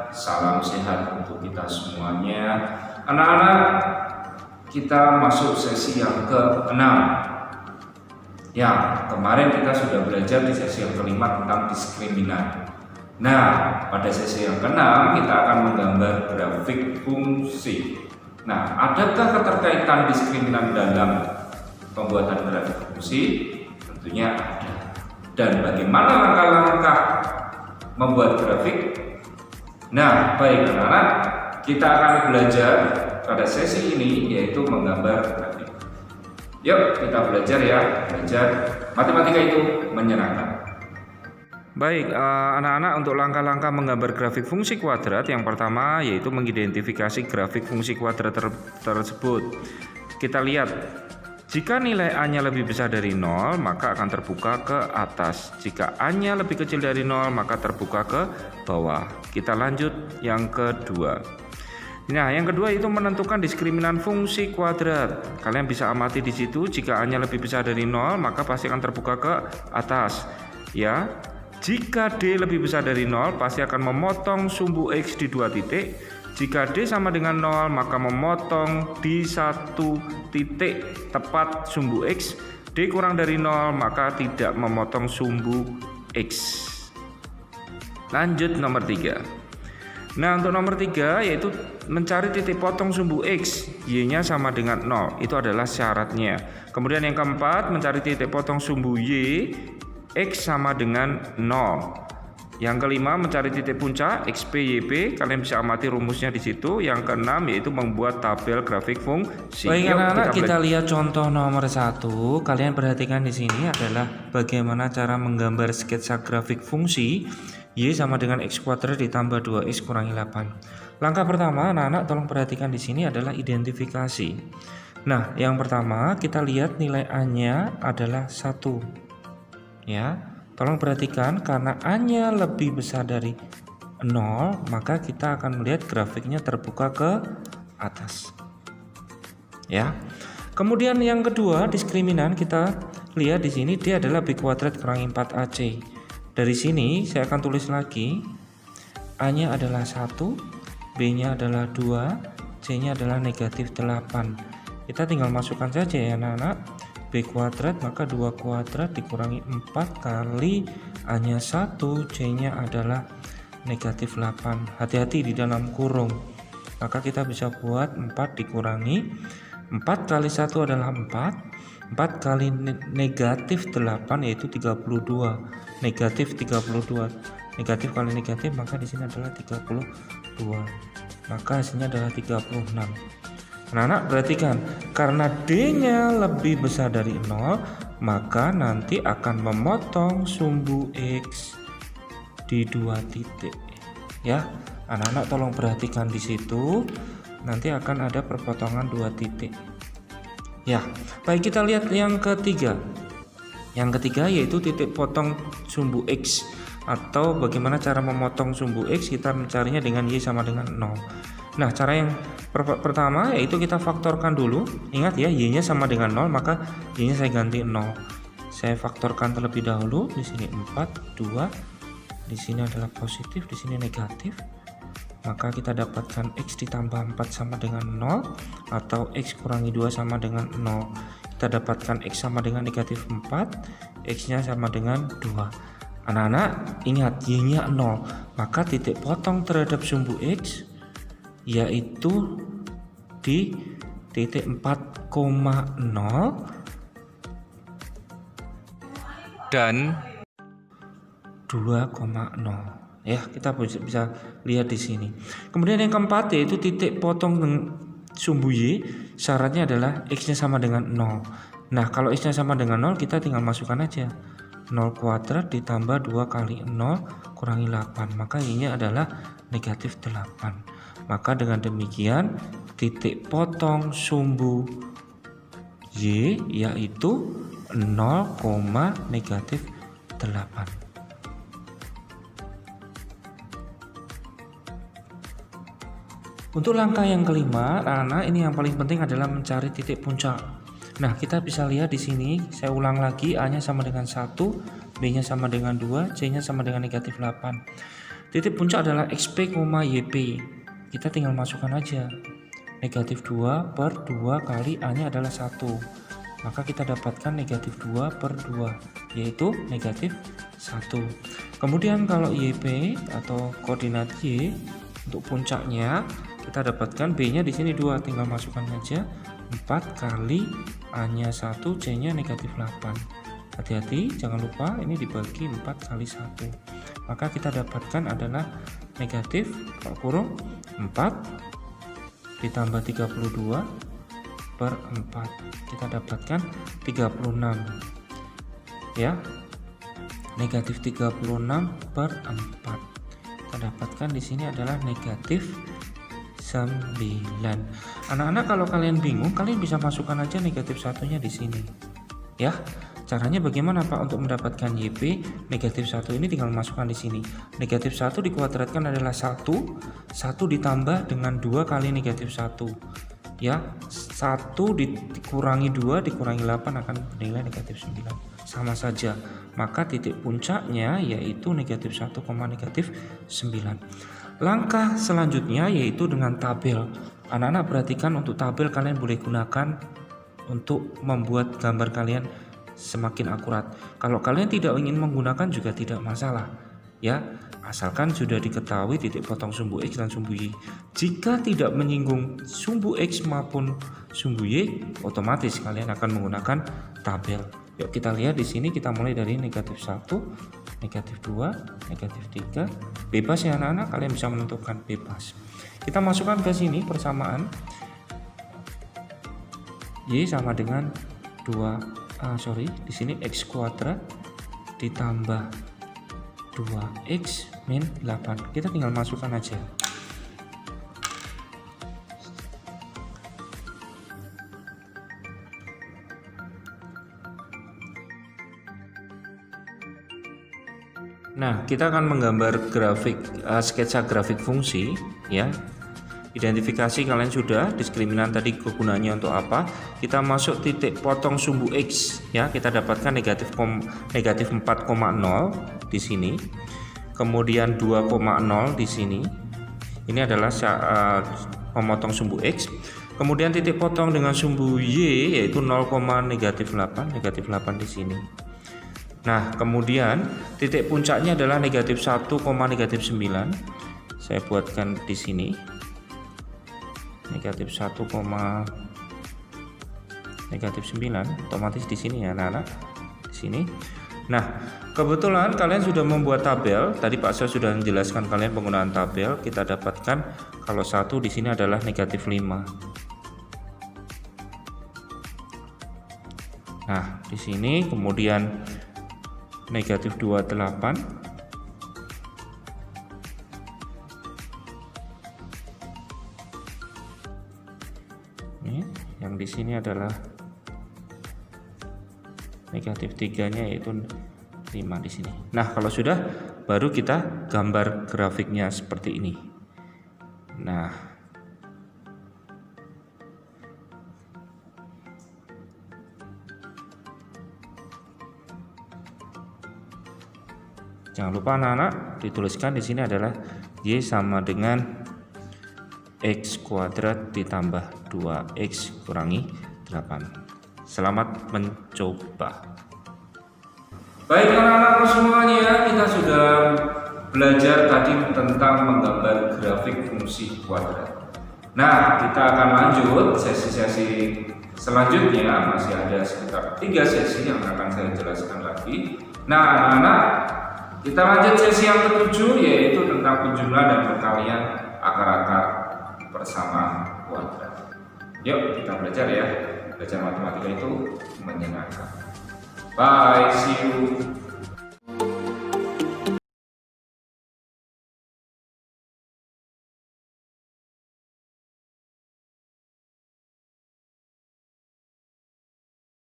salam sehat untuk kita semuanya. Anak-anak, kita masuk sesi yang ke-6. Ya, kemarin kita sudah belajar di sesi yang ke-5 tentang diskriminan. Nah, pada sesi yang ke-6 kita akan menggambar grafik fungsi. Nah, adakah keterkaitan diskriminan dalam pembuatan grafik fungsi? Tentunya ada. Dan bagaimana langkah-langkah membuat grafik? Nah, baik anak-anak, kita akan belajar pada sesi ini yaitu menggambar grafik. Yuk kita belajar ya, belajar matematika itu menyenangkan. Baik anak-anak, untuk langkah-langkah menggambar grafik fungsi kuadrat, yang pertama yaitu mengidentifikasi grafik fungsi kuadrat tersebut. Kita lihat, jika nilai A-nya lebih besar dari 0 maka akan terbuka ke atas. Jika A-nya lebih kecil dari 0 maka terbuka ke bawah. Kita lanjut yang kedua. Nah, yang kedua itu menentukan diskriminan fungsi kuadrat. Kalian bisa amati di situ, jika A-nya lebih besar dari 0 maka pasti akan terbuka ke atas. Ya. Jika D lebih besar dari 0 pasti akan memotong sumbu X di 2 titik. Jika D sama dengan 0 maka memotong di 1 titik tepat sumbu X. D kurang dari 0 maka tidak memotong sumbu X. Lanjut nomor 3. Nah, untuk nomor 3 yaitu mencari titik potong sumbu X, Y-nya sama dengan 0. Itu adalah syaratnya. Kemudian yang keempat, mencari titik potong sumbu Y, X sama dengan 0. Yang kelima, mencari titik puncak XP YP. Kalian bisa amati rumusnya di situ. Yang keenam yaitu membuat tabel grafik fungsi. Baik anak-anak, kita lihat contoh nomor 1. Kalian perhatikan di sini adalah bagaimana cara menggambar sketsa grafik fungsi Y sama dengan X kuadrat ditambah 2X kurangi 8. Langkah pertama anak-anak tolong perhatikan di sini adalah identifikasi. Nah, yang pertama kita lihat nilai A-nya adalah 1. Ya, tolong perhatikan karena A-nya lebih besar dari 0 maka kita akan melihat grafiknya terbuka ke atas. Ya. Kemudian yang kedua, diskriminan, kita lihat di sini dia adalah B kuadrat kurangi 4AC. Dari sini saya akan tulis lagi, A-nya adalah 1, B-nya adalah 2, C-nya adalah negatif 8. Kita tinggal masukkan saja ya anak-anak. B kuadrat maka 2 kuadrat dikurangi 4 kali A-nya 1, C-nya adalah negatif 8. Hati-hati di dalam kurung. Maka kita bisa buat 4 dikurangi 4 kali 1 adalah 4. 4 kali negatif 8 yaitu 32. Negatif 32. Negatif kali negatif maka di sini adalah 32. Maka hasilnya adalah 36. Anak-anak perhatikan, karena D-nya lebih besar dari 0 maka nanti akan memotong sumbu X di 2 titik. Ya, anak-anak tolong perhatikan di situ, nanti akan ada perpotongan 2 titik. Ya, baik, kita lihat yang ketiga. Yang ketiga yaitu titik potong sumbu X, atau bagaimana cara memotong sumbu X. Kita mencarinya dengan Y sama dengan 0. Nah, cara yang pertama yaitu kita faktorkan dulu. Ingat ya, Y-nya sama dengan 0 maka Y-nya saya ganti 0. Saya faktorkan terlebih dahulu. Di sini 4, 2. Di sini adalah positif, di sini negatif. Maka kita dapatkan X ditambah 4 sama dengan 0 atau X kurangi 2 sama dengan 0. Kita dapatkan X sama dengan negatif 4, X-nya sama dengan 2. Anak-anak ingat, Y-nya 0, maka titik potong terhadap sumbu X yaitu di titik 4,0 dan 2,0. Ya, kita bisa lihat di sini. Kemudian yang keempat yaitu titik potong sumbu Y, syaratnya adalah X-nya sama dengan 0. Nah, kalau X-nya sama dengan 0 kita tinggal masukkan aja 0 kuadrat ditambah 2 kali 0 kurangi 8, maka Y-nya adalah negatif 8. Maka dengan demikian titik potong sumbu Y yaitu 0, negatif 8. Untuk langkah yang kelima, anak-anak, ini yang paling penting adalah mencari titik puncak. Nah, kita bisa lihat di sini, saya ulang lagi, A-nya sama dengan 1, B-nya sama dengan 2, C-nya sama dengan negatif 8. Titik puncak adalah XP, YP. Kita tinggal masukkan aja. Negatif 2 per 2 kali A-nya adalah 1. Maka kita dapatkan negatif 2 per 2, yaitu negatif 1. Kemudian kalau YP atau koordinat Y untuk puncaknya, kita dapatkan B-nya di sini 2. Tinggal masukkan aja 4 kali A-nya 1, C-nya negatif 8. Hati-hati, jangan lupa ini dibagi 4 kali 1. Maka kita dapatkan adalah negatif kurung 4 ditambah 32 per 4. Kita dapatkan 36. Ya. Negatif 36 per 4. Kita dapatkan di sini adalah negatif 9. Anak-anak, kalau kalian bingung, kalian bisa masukkan aja negatif satunya di sini. Ya. Caranya bagaimana Pak untuk mendapatkan YP? Negatif 1 ini tinggal masukkan di sini. Negatif 1 dikuadratkan adalah 1 ditambah dengan 2 kali negatif 1. Ya, 1 dikurangi 2 dikurangi 8 akan bernilai negatif 9. Sama saja. Maka titik puncaknya yaitu negatif 1, negatif 9. Langkah selanjutnya yaitu dengan tabel. Anak-anak perhatikan, untuk tabel kalian boleh gunakan untuk membuat gambar kalian semakin akurat. Kalau kalian tidak ingin menggunakan juga tidak masalah, ya, asalkan sudah diketahui titik potong sumbu X dan sumbu Y. Jika tidak menyinggung sumbu X maupun sumbu Y, otomatis kalian akan menggunakan tabel. Yuk kita lihat di sini, kita mulai dari negatif 1, negatif 2, negatif 3. Bebas ya anak-anak, kalian bisa menentukan bebas. Kita masukkan ke sini persamaan Y sama dengan di sini X kuadrat ditambah 2X min 8. Kita tinggal masukkan aja. Nah, kita akan menggambar grafik, sketsa grafik fungsi, ya. Identifikasi kalian sudah, diskriminan tadi kegunaannya untuk apa. Kita masuk titik potong sumbu X, ya, kita dapatkan negatif 4,0 di sini, kemudian 2,0 di sini. Ini adalah pemotong sumbu X. Kemudian titik potong dengan sumbu Y yaitu 0, negatif 8 di sini. Nah, kemudian titik puncaknya adalah negatif 1, negatif 9. Saya buatkan di sini. Negatif 1, negatif 9, otomatis di sini ya anak-anak, di sini. Nah, kebetulan kalian sudah membuat tabel. Tadi Pak Sel sudah menjelaskan kalian penggunaan tabel. Kita dapatkan kalau 1 di sini adalah negatif 5. Nah, di sini kemudian negatif 28. Yang di sini adalah negatif 3-nya yaitu 5 di sini. Nah, kalau sudah, baru kita gambar grafiknya seperti ini. Nah, jangan lupa anak-anak dituliskan di sini adalah Y sama dengan X kuadrat ditambah 2X kurangi 8. Selamat mencoba. Baik anak-anak semuanya, kita sudah belajar tadi tentang menggambar grafik fungsi kuadrat. Nah, kita akan lanjut sesi-sesi selanjutnya. Masih ada sekitar 3 sesi yang akan saya jelaskan lagi. Nah anak-anak, kita lanjut sesi yang ke-7, yaitu tentang penjumlahan dan perkalian akar-akar bersama kuadrat. Yuk kita belajar ya. Belajar matematika itu menyenangkan. Bye, see you.